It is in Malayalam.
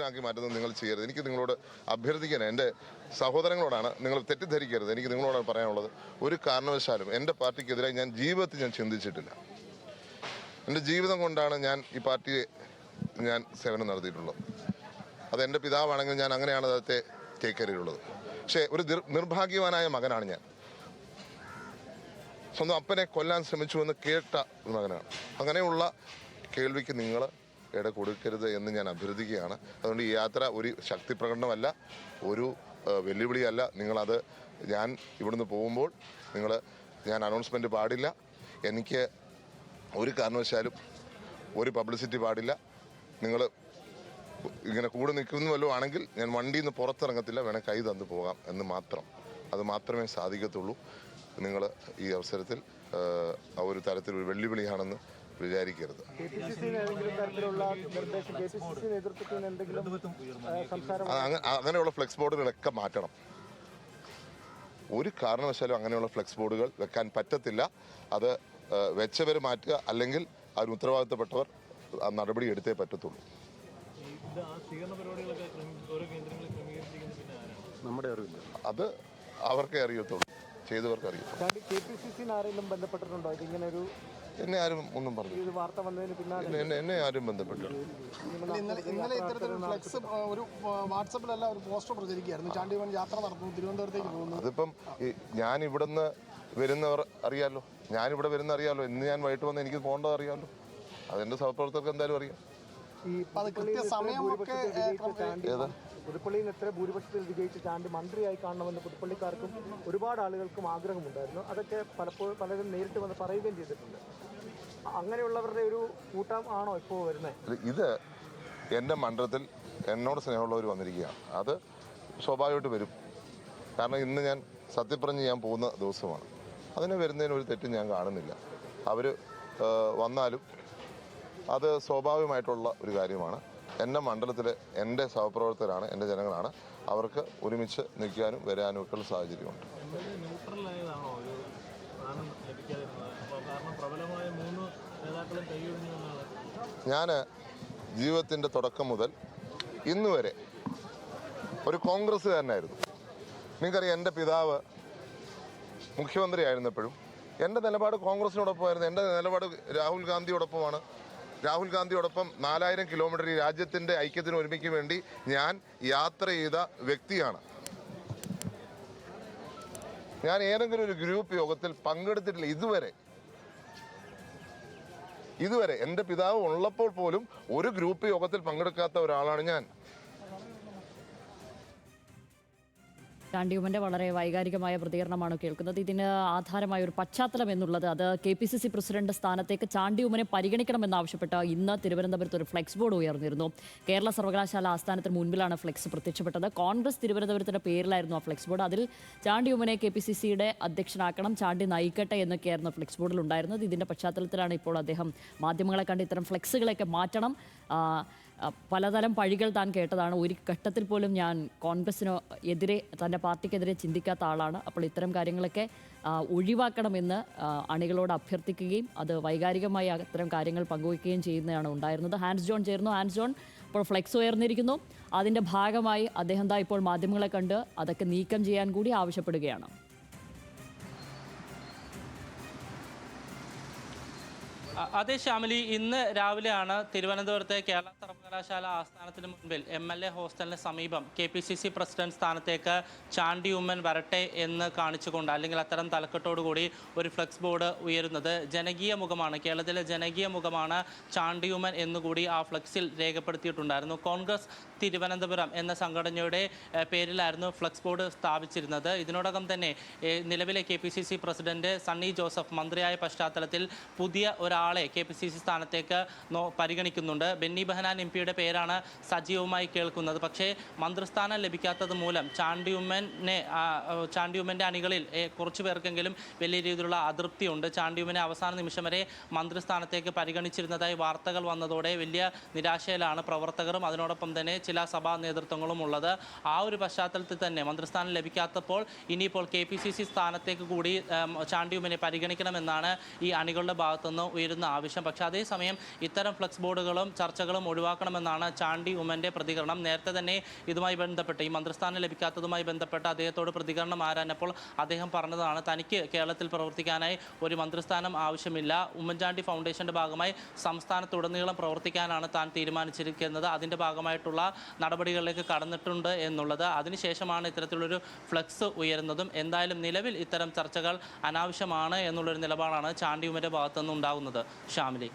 ആക്കി മാറ്റുന്നത് നിങ്ങൾ ചെയ്യരുത്. എനിക്ക് നിങ്ങളോട് അഭ്യർത്ഥിക്കാൻ, എൻ്റെ സഹോദരങ്ങളോടാണ്, നിങ്ങൾ തെറ്റിദ്ധരിക്കരുത്. എനിക്ക് നിങ്ങളോട് പറയാനുള്ളത്, ഒരു കാരണവശാലും എൻ്റെ പാർട്ടിക്കെതിരായി ഞാൻ ജീവിതത്തിൽ ഞാൻ ചിന്തിച്ചിട്ടില്ല. എൻ്റെ ജീവിതം കൊണ്ടാണ് ഞാൻ ഈ പാർട്ടിയെ സേവനം നടത്തിയിട്ടുള്ളത്. അത് എൻ്റെ പിതാവാണെങ്കിൽ ഞാൻ അങ്ങനെയാണ് അദ്ദേഹത്തെ ടേക്ക് കെയർ ചെയ്തിട്ടുള്ളത്. പക്ഷേ ഒരു നിർഭാഗ്യവാനായ മകനാണ് ഞാൻ. സ്വന്തം അപ്പനെ കൊല്ലാൻ ശ്രമിച്ചുവെന്ന് കേട്ട മകനാണ്. അങ്ങനെയുള്ള കേൾവിക്ക് നിങ്ങൾ ഇട കൊടുക്കരുത് എന്ന് ഞാൻ അഭ്യർത്ഥിക്കുകയാണ്. അതുകൊണ്ട് ഈ യാത്ര ഒരു ശക്തി പ്രകടനമല്ല, ഒരു വെല്ലുവിളിയല്ല. നിങ്ങളത് ഞാൻ ഇവിടുന്ന് പോകുമ്പോൾ ഞാൻ അനൗൺസ്മെൻറ്റ് പാടില്ല. എനിക്ക് ഒരു കാരണവശാലും ഒരു പബ്ലിസിറ്റി പാടില്ല. നിങ്ങൾ ഇങ്ങനെ കൂടെ നിൽക്കുന്ന വല്ലതും ആണെങ്കിൽ ഞാൻ വണ്ടിയിൽ നിന്ന് പുറത്തിറങ്ങത്തില്ല, വേണേൽ കൈ തന്നു പോകാം എന്ന് മാത്രം. അത് മാത്രമേ സാധിക്കത്തുള്ളൂ. നിങ്ങൾ ഈ അവസരത്തിൽ ഒരു തരത്തിലൊരു വെല്ലുവിളിയാണെന്ന് വിചാരിക്കരുത്. അങ്ങനെയുള്ള ഫ്ലെക്സ് ബോർഡുകളൊക്കെ മാറ്റണം. ഒരു കാരണവശാലും അങ്ങനെയുള്ള ഫ്ലെക്സ് ബോർഡുകൾ വെക്കാൻ പറ്റത്തില്ല. അത് വെച്ചവർ മാറ്റുക, അല്ലെങ്കിൽ അതിന് ഉത്തരവാദിത്തപ്പെട്ടവർ ആ നടപടി എടുത്തേ പറ്റത്തുള്ളൂ. അത് അവർക്കേ അറിയത്തുള്ളൂ, ചെയ്തവർക്ക് അറിയാം. എന്നെ ആരും ഒന്നും പറഞ്ഞു. എന്നെ ആരും ബന്ധപ്പെട്ടു. ഇന്നലെ ഇത്തരത്തിലൊരു ഫ്ലെക്സ് ഒരു വാട്സപ്പിലല്ല ഒരു പോസ്റ്റർ പ്രചരിക്കുകയായിരുന്നു. ചാണ്ടി ഉമ്മൻ യാത്ര നടത്തുന്നു, തിരുവനന്തപുരത്തേക്ക് പോകുന്നു. അതിപ്പം ഞാൻ ഇവിടുന്ന് വരുന്നവർ അറിയാമല്ലോ, ഞാനിവിടെ വരുന്ന അറിയാമല്ലോ. ഇന്ന് ഞാൻ വൈകിട്ട് വന്ന് എനിക്ക് പോകേണ്ടത് അറിയാമല്ലോ. അതെൻ്റെ സഹപ്രവർത്തകർക്ക് എന്തായാലും അറിയാം. പുതുപ്പള്ളിയിൽ എത്ര ഭൂരിപക്ഷത്തിൽ വിജയിച്ച് ചാണ്ടി മന്ത്രിയായി കാണണമെന്ന് പുതുപ്പള്ളിക്കാർക്കും ഒരുപാട് ആളുകൾക്കും ആഗ്രഹമുണ്ടായിരുന്നു. അതൊക്കെ പലരും നേരിട്ട് വന്ന് പറയുകയും ചെയ്തിട്ടുണ്ട്. അങ്ങനെയുള്ളവരുടെ ഒരു കൂട്ടം ആണോ ഇപ്പോൾ വരുന്നത്? ഇത് എൻ്റെ മണ്ഡലത്തിൽ എന്നോട് സ്നേഹമുള്ളവർ വന്നിരിക്കുകയാണ്. അത് സ്വാഭാവികമായിട്ട് വരും. കാരണം ഇന്ന് ഞാൻ സത്യപ്രതിജ്ഞ ചെയ്യാൻ പോകുന്ന ദിവസമാണ്. അതിന് വരുന്നതിന് ഒരു തെറ്റും ഞാൻ കാണുന്നില്ല. അവർ വന്നാലും അത് സ്വാഭാവികമായിട്ടുള്ള ഒരു കാര്യമാണ്. എൻ്റെ മണ്ഡലത്തിലെ എൻ്റെ സഹപ്രവർത്തകരാണ്, എൻ്റെ ജനങ്ങളാണ്. അവർക്ക് ഒരുമിച്ച് നിൽക്കാനും വരാനും ഒക്കെയുള്ള സാഹചര്യമുണ്ട്. ഞാൻ ജീവിതത്തിൻ്റെ തുടക്കം മുതൽ ഇന്ന് വരെ ഒരു കോൺഗ്രസ്സുകാരനായിരുന്നു. നിങ്ങൾക്കറിയാം, എൻ്റെ പിതാവ് മുഖ്യമന്ത്രി ആയിരുന്നപ്പോഴും എൻ്റെ നിലപാട് കോൺഗ്രസിനോടൊപ്പമായിരുന്നു. എൻ്റെ നിലപാട് രാഹുൽ ഗാന്ധിയോടൊപ്പമാണ്. രാഹുൽ ഗാന്ധിയോടൊപ്പം 4000 കിലോമീറ്റർ ഈ രാജ്യത്തിൻ്റെ ഐക്യത്തിന് ഒരുമിക്ക് വേണ്ടി ഞാൻ യാത്ര ചെയ്ത വ്യക്തിയാണ്. ഞാൻ ഏതെങ്കിലും ഒരു ഗ്രൂപ്പ് യോഗത്തിൽ പങ്കെടുത്തിട്ടില്ല ഇതുവരെ. എൻ്റെ പിതാവ് ഉള്ളപ്പോൾ പോലും ഒരു ഗ്രൂപ്പ് യോഗത്തിൽ പങ്കെടുക്കാത്ത ഒരാളാണ് ഞാൻ. ചാണ്ടി ഉമ്മൻ്റെ വളരെ വൈകാരികമായ പ്രതികരണമാണ് കേൾക്കുന്നത്. ഇതിന് ആധാരമായ ഒരു പശ്ചാത്തലം എന്നുള്ളത്, അത് KPCC പ്രസിഡന്റ് സ്ഥാനത്തേക്ക് ചാണ്ടി ഉമ്മനെ പരിഗണിക്കണമെന്നാവശ്യപ്പെട്ട് ഇന്ന് തിരുവനന്തപുരത്ത് ഒരു ഫ്ലെക്സ് ബോർഡ് ഉയർന്നിരുന്നു. കേരള സർവകലാശാല ആസ്ഥാനത്തിന് മുൻപിലാണ് ഫ്ലെക്സ് പ്രത്യക്ഷപ്പെട്ടത്. കോൺഗ്രസ് തിരുവനന്തപുരത്തിൻ്റെ പേരിലായിരുന്നു ആ ഫ്ലെക്സ് ബോർഡ്. അതിൽ ചാണ്ടി ഉമ്മനെ KPCCയുടെ അധ്യക്ഷനാക്കണം, ചാണ്ടി നയിക്കട്ടെ എന്നൊക്കെയായിരുന്നു ഫ്ലെക്സ് ബോർഡിൽ ഉണ്ടായിരുന്നത്. ഇതിൻ്റെ പശ്ചാത്തലത്തിലാണ് ഇപ്പോൾ അദ്ദേഹം മാധ്യമങ്ങളെ കണ്ട് ഇത്തരം ഫ്ലെക്സുകളൊക്കെ മാറ്റണം, പലതരം പഴികൾ താൻ കേട്ടതാണ്, ഒരു ഘട്ടത്തിൽ പോലും ഞാൻ കോൺഗ്രസിന് എതിരെ, തൻ്റെ പാർട്ടിക്കെതിരെ ചിന്തിക്കാത്ത ആളാണ്, അപ്പോൾ ഇത്തരം കാര്യങ്ങളൊക്കെ ഒഴിവാക്കണമെന്ന് അണികളോട് അഭ്യർത്ഥിക്കുകയും അത് വൈകാരികമായി അത്തരം കാര്യങ്ങൾ പങ്കുവയ്ക്കുകയും ചെയ്യുന്നതാണ് ഉണ്ടായിരുന്നത്. ഹാൻസ് ജോൺ ചേർന്നു. ഹാൻസ് ജോൺ, ഇപ്പോൾ ഫ്ലെക്സ് ഉയർന്നിരിക്കുന്നു. അതിൻ്റെ ഭാഗമായി അദ്ദേഹം ഇപ്പോൾ മാധ്യമങ്ങളെ കണ്ട് അതൊക്കെ നീക്കം ചെയ്യാൻ കൂടി ആവശ്യപ്പെടുകയാണ്. അതെ ശ്യാമിലി, ഇന്ന് രാവിലെയാണ് തിരുവനന്തപുരത്തെ കേരള സർവകലാശാല ആസ്ഥാനത്തിന് മുൻപിൽ MLA ഹോസ്റ്റലിന് സമീപം KPCC പ്രസിഡന്റ് സ്ഥാനത്തേക്ക് ചാണ്ടി ഉമ്മൻ വരട്ടെ എന്ന് കാണിച്ചുകൊണ്ട്, അല്ലെങ്കിൽ അത്തരം തലക്കെട്ടോടുകൂടി ഒരു ഫ്ലെക്സ് ബോർഡ് ഉയരുന്നത്. ജനകീയ മുഖമാണ്, കേരളത്തിലെ ജനകീയ മുഖമാണ് ചാണ്ടി ഉമ്മൻ എന്നുകൂടി ആ ഫ്ലെക്സിൽ രേഖപ്പെടുത്തിയിട്ടുണ്ടായിരുന്നു. കോൺഗ്രസ് തിരുവനന്തപുരം എന്ന സംഘടനയുടെ പേരിലായിരുന്നു ഫ്ലെക്സ് ബോർഡ് സ്ഥാപിച്ചിരുന്നത്. ഇതിനോടകം തന്നെ നിലവിലെ KPCC പ്രസിഡന്റ് സണ്ണി ജോസഫ് മന്ത്രിയായ പശ്ചാത്തലത്തിൽ പുതിയ ഒരാളെ KPCC സ്ഥാനത്തേക്ക് പരിഗണിക്കുന്നുണ്ട്. ബെന്നി ബെഹനാൻ MP യുടെ പേരാണ് സജീവമായി കേൾക്കുന്നത്. പക്ഷേ മന്ത്രിസ്ഥാനം ലഭിക്കാത്തത് മൂലം ചാണ്ടി ഉമ്മൻ്റെ അണികളിൽ കുറച്ചു പേർക്കെങ്കിലും വലിയ രീതിയിലുള്ള അതൃപ്തിയുണ്ട്. ചാണ്ടി ഉമ്മനെ അവസാന നിമിഷം വരെ മന്ത്രിസ്ഥാനത്തേക്ക് പരിഗണിച്ചിരുന്നതായി വാർത്തകൾ വന്നതോടെ വലിയ നിരാശയിലാണ് പ്രവർത്തകരും അതിനോടൊപ്പം തന്നെ ചില സഭാ നേതൃത്വങ്ങളും ഉള്ളത്. ആ ഒരു പശ്ചാത്തലത്തിൽ തന്നെ മന്ത്രിസ്ഥാനം ലഭിക്കാത്തപ്പോൾ ഇനിയിപ്പോൾ KPCC സ്ഥാനത്തേക്ക് കൂടി ചാണ്ടി ഉമ്മനെ പരിഗണിക്കണമെന്നാണ് ഈ അണികളുടെ ഭാഗത്തുനിന്ന് ഉയരുന്ന ആവശ്യം. പക്ഷേ അതേസമയം ഇത്തരം ഫ്ലെക്സ് ബോർഡുകളും ചർച്ചകളും ഒഴിവാക്കണം പരിഗണിക്കണമെന്നാണ് ചാണ്ടി ഉമ്മൻ്റെ പ്രതികരണം. നേരത്തെ തന്നെ ഇതുമായി ബന്ധപ്പെട്ട് ഈ മന്ത്രിസ്ഥാനം ലഭിക്കാത്തതുമായി ബന്ധപ്പെട്ട് അദ്ദേഹത്തോട് പ്രതികരണം ആരാഞ്ഞപ്പോൾ അദ്ദേഹം പറഞ്ഞതാണ് തനിക്ക് കേരളത്തിൽ പ്രവർത്തിക്കാനായി ഒരു മന്ത്രിസ്ഥാനം ആവശ്യമില്ല. ഉമ്മൻചാണ്ടി ഫൗണ്ടേഷൻ്റെ ഭാഗമായി സംസ്ഥാനത്തുടനീളം പ്രവർത്തിക്കാനാണ് താൻ തീരുമാനിച്ചിരിക്കുന്നത്. അതിൻ്റെ ഭാഗമായിട്ടുള്ള നടപടികളിലേക്ക് കടന്നിട്ടുണ്ട് എന്നുള്ളത്. അതിനുശേഷമാണ് ഇത്തരത്തിലുള്ളൊരു ഫ്ലെക്സ് ഉയരുന്നതും. എന്തായാലും നിലവിൽ ഇത്തരം ചർച്ചകൾ അനാവശ്യമാണ് എന്നുള്ളൊരു നിലപാടാണ് ചാണ്ടി ഉമ്മൻ്റെ ഭാഗത്തുനിന്ന് ഉണ്ടാകുന്നത്. ഷാമിലി.